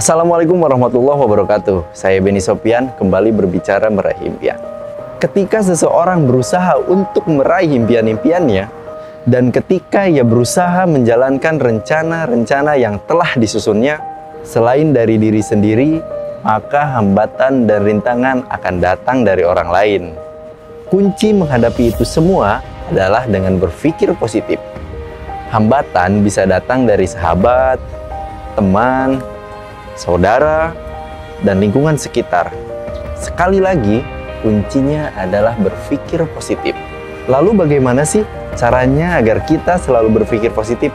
Assalamualaikum warahmatullahi wabarakatuh. Saya Beni Sofyan, kembali berbicara meraih impian. Ketika seseorang berusaha untuk meraih impian-impiannya, dan ketika ia berusaha menjalankan rencana-rencana yang telah disusunnya, selain dari diri sendiri, maka hambatan dan rintangan akan datang dari orang lain. Kunci menghadapi itu semua adalah dengan berpikir positif. Hambatan bisa datang dari sahabat, teman, saudara, dan lingkungan sekitar. Sekali lagi, kuncinya adalah berpikir positif. Lalu bagaimana sih caranya agar kita selalu berpikir positif?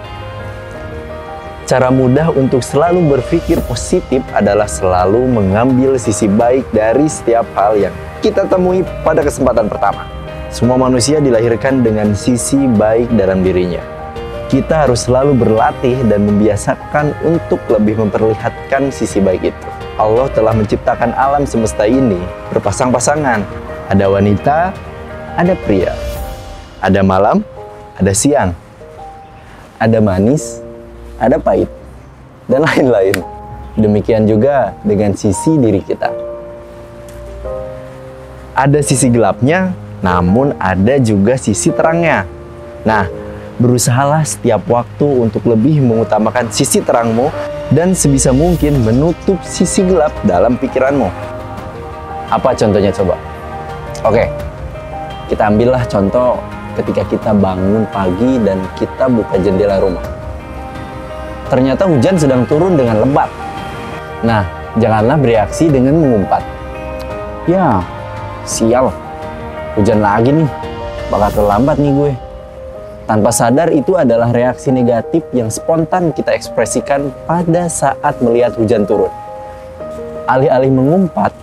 Cara mudah untuk selalu berpikir positif adalah selalu mengambil sisi baik dari setiap hal yang kita temui pada kesempatan pertama. Semua manusia dilahirkan dengan sisi baik dalam dirinya. Kita harus selalu berlatih dan membiasakan untuk lebih memperlihatkan sisi baik itu. Allah telah menciptakan alam semesta ini berpasang-pasangan. Ada wanita, ada pria. Ada malam, ada siang. Ada manis, ada pahit, dan lain-lain. Demikian juga dengan sisi diri kita. Ada sisi gelapnya, namun ada juga sisi terangnya. Nah, berusahalah setiap waktu untuk lebih mengutamakan sisi terangmu dan sebisa mungkin menutup sisi gelap dalam pikiranmu. Apa contohnya coba? Oke, kita ambillah contoh ketika kita bangun pagi dan kita buka jendela rumah. Ternyata hujan sedang turun dengan lebat. Nah, janganlah bereaksi dengan mengumpat. Ya, sial, hujan lagi nih, bakal terlambat nih gue. Tanpa sadar itu adalah reaksi negatif yang spontan kita ekspresikan pada saat melihat hujan turun. Alih-alih mengumpat,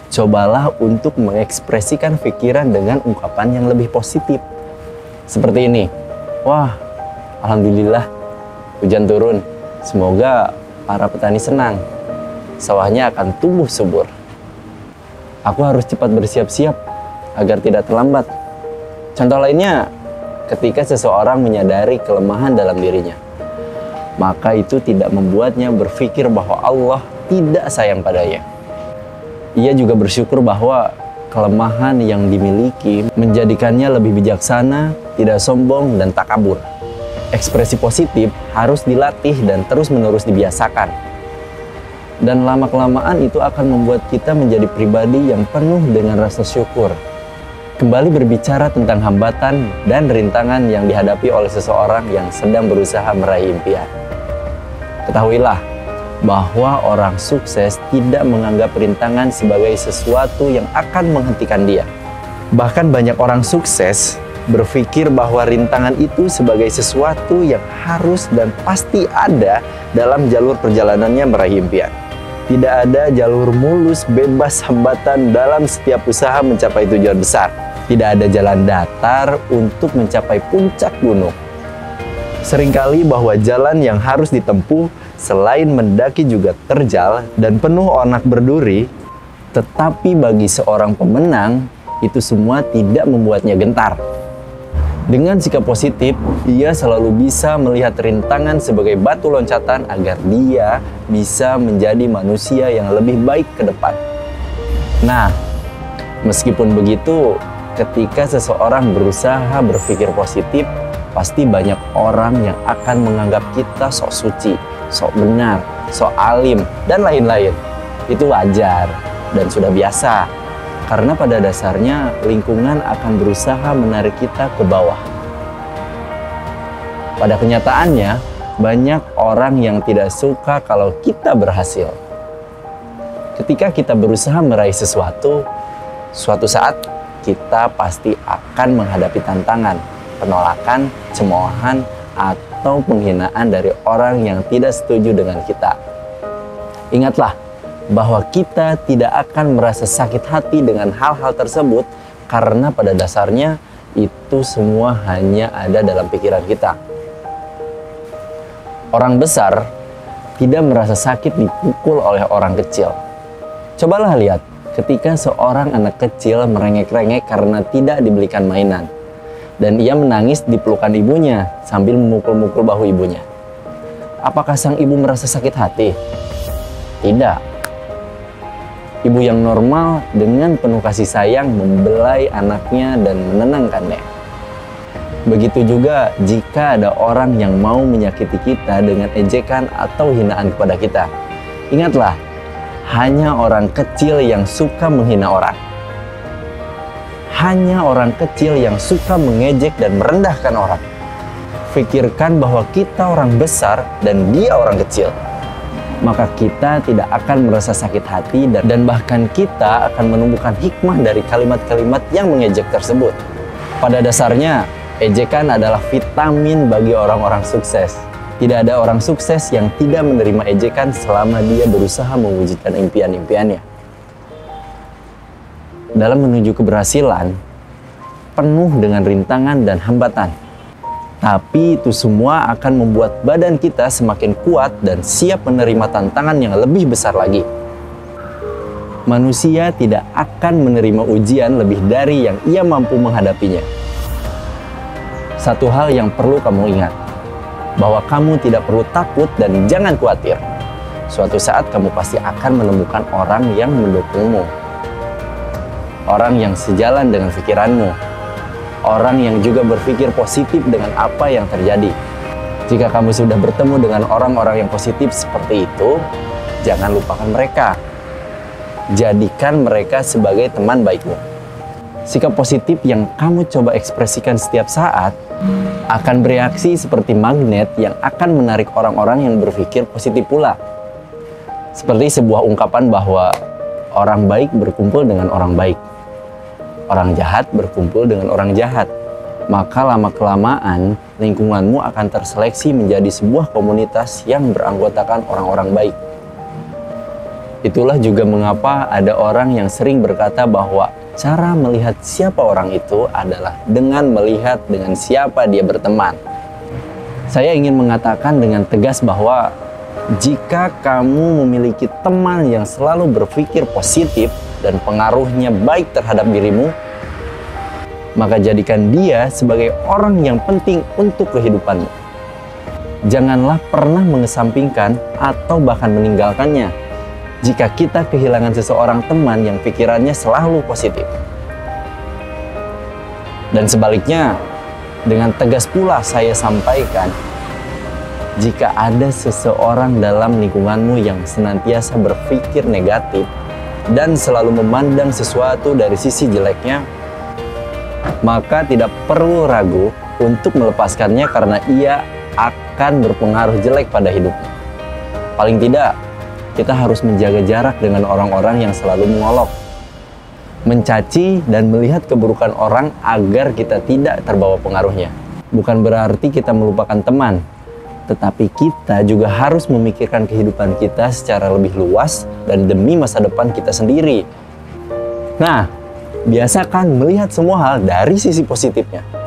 cobalah untuk mengekspresikan pikiran dengan ungkapan yang lebih positif. Seperti ini, wah, alhamdulillah hujan turun. Semoga para petani senang. Sawahnya akan tumbuh subur. Aku harus cepat bersiap-siap agar tidak terlambat. Contoh lainnya, ketika seseorang menyadari kelemahan dalam dirinya, maka itu tidak membuatnya berpikir bahwa Allah tidak sayang padanya. Ia juga bersyukur bahwa kelemahan yang dimiliki menjadikannya lebih bijaksana, tidak sombong, dan takabur. Ekspresi positif harus dilatih dan terus-menerus dibiasakan. Dan lama-kelamaan itu akan membuat kita menjadi pribadi yang penuh dengan rasa syukur. Kembali berbicara tentang hambatan dan rintangan yang dihadapi oleh seseorang yang sedang berusaha meraih impian. Ketahuilah bahwa orang sukses tidak menganggap rintangan sebagai sesuatu yang akan menghentikan dia. Bahkan banyak orang sukses berpikir bahwa rintangan itu sebagai sesuatu yang harus dan pasti ada dalam jalur perjalanannya meraih impian. Tidak ada jalur mulus bebas hambatan dalam setiap usaha mencapai tujuan besar. Tidak ada jalan datar untuk mencapai puncak gunung. Seringkali bahwa jalan yang harus ditempuh selain mendaki juga terjal dan penuh onak berduri, tetapi bagi seorang pemenang, itu semua tidak membuatnya gentar. Dengan sikap positif, ia selalu bisa melihat rintangan sebagai batu loncatan agar dia bisa menjadi manusia yang lebih baik ke depan. Nah, meskipun begitu, ketika seseorang berusaha berpikir positif, pasti banyak orang yang akan menganggap kita sok suci, sok benar, sok alim, dan lain-lain. Itu wajar dan sudah biasa, karena pada dasarnya lingkungan akan berusaha menarik kita ke bawah. Pada kenyataannya, banyak orang yang tidak suka kalau kita berhasil. Ketika kita berusaha meraih sesuatu, suatu saat kita pasti akan menghadapi tantangan, penolakan, cemoohan, atau penghinaan dari orang yang tidak setuju dengan kita. Ingatlah bahwa kita tidak akan merasa sakit hati dengan hal-hal tersebut karena pada dasarnya itu semua hanya ada dalam pikiran kita. Orang besar tidak merasa sakit dipukul oleh orang kecil. Cobalah lihat, ketika seorang anak kecil merengek-rengek karena tidak dibelikan mainan, dan ia menangis di pelukan ibunya sambil memukul-mukul bahu ibunya. Apakah sang ibu merasa sakit hati? Tidak. Ibu yang normal dengan penuh kasih sayang membelai anaknya dan menenangkannya. Begitu juga jika ada orang yang mau menyakiti kita dengan ejekan atau hinaan kepada kita. Ingatlah, hanya orang kecil yang suka menghina orang. Hanya orang kecil yang suka mengejek dan merendahkan orang. Pikirkan bahwa kita orang besar dan dia orang kecil. Maka kita tidak akan merasa sakit hati dan bahkan kita akan menumbuhkan hikmah dari kalimat-kalimat yang mengejek tersebut. Pada dasarnya, ejekan adalah vitamin bagi orang-orang sukses. Tidak ada orang sukses yang tidak menerima ejekan selama dia berusaha mewujudkan impian-impiannya. Dalam menuju keberhasilan, penuh dengan rintangan dan hambatan. Tapi itu semua akan membuat badan kita semakin kuat dan siap menerima tantangan yang lebih besar lagi. Manusia tidak akan menerima ujian lebih dari yang ia mampu menghadapinya. Satu hal yang perlu kamu ingat, bahwa kamu tidak perlu takut dan jangan khawatir. Suatu saat kamu pasti akan menemukan orang yang mendukungmu. Orang yang sejalan dengan pikiranmu. Orang yang juga berpikir positif dengan apa yang terjadi. Jika kamu sudah bertemu dengan orang-orang yang positif seperti itu, jangan lupakan mereka. Jadikan mereka sebagai teman baikmu. Sikap positif yang kamu coba ekspresikan setiap saat akan bereaksi seperti magnet yang akan menarik orang-orang yang berpikir positif pula. Seperti sebuah ungkapan bahwa orang baik berkumpul dengan orang baik. Orang jahat berkumpul dengan orang jahat. Maka lama-kelamaan lingkunganmu akan terseleksi menjadi sebuah komunitas yang beranggotakan orang-orang baik. Itulah juga mengapa ada orang yang sering berkata bahwa cara melihat siapa orang itu adalah dengan melihat dengan siapa dia berteman. Saya ingin mengatakan dengan tegas bahwa jika kamu memiliki teman yang selalu berpikir positif dan pengaruhnya baik terhadap dirimu, maka jadikan dia sebagai orang yang penting untuk kehidupanmu. Janganlah pernah mengesampingkan atau bahkan meninggalkannya jika kita kehilangan seseorang teman yang pikirannya selalu positif. Dan sebaliknya, dengan tegas pula saya sampaikan, jika ada seseorang dalam lingkunganmu yang senantiasa berpikir negatif dan selalu memandang sesuatu dari sisi jeleknya, maka tidak perlu ragu untuk melepaskannya karena ia akan berpengaruh jelek pada hidupmu. Paling tidak, kita harus menjaga jarak dengan orang-orang yang selalu mengolok, mencaci, dan melihat keburukan orang agar kita tidak terbawa pengaruhnya. Bukan berarti kita melupakan teman, tetapi kita juga harus memikirkan kehidupan kita secara lebih luas dan demi masa depan kita sendiri. Nah, biasakan melihat semua hal dari sisi positifnya.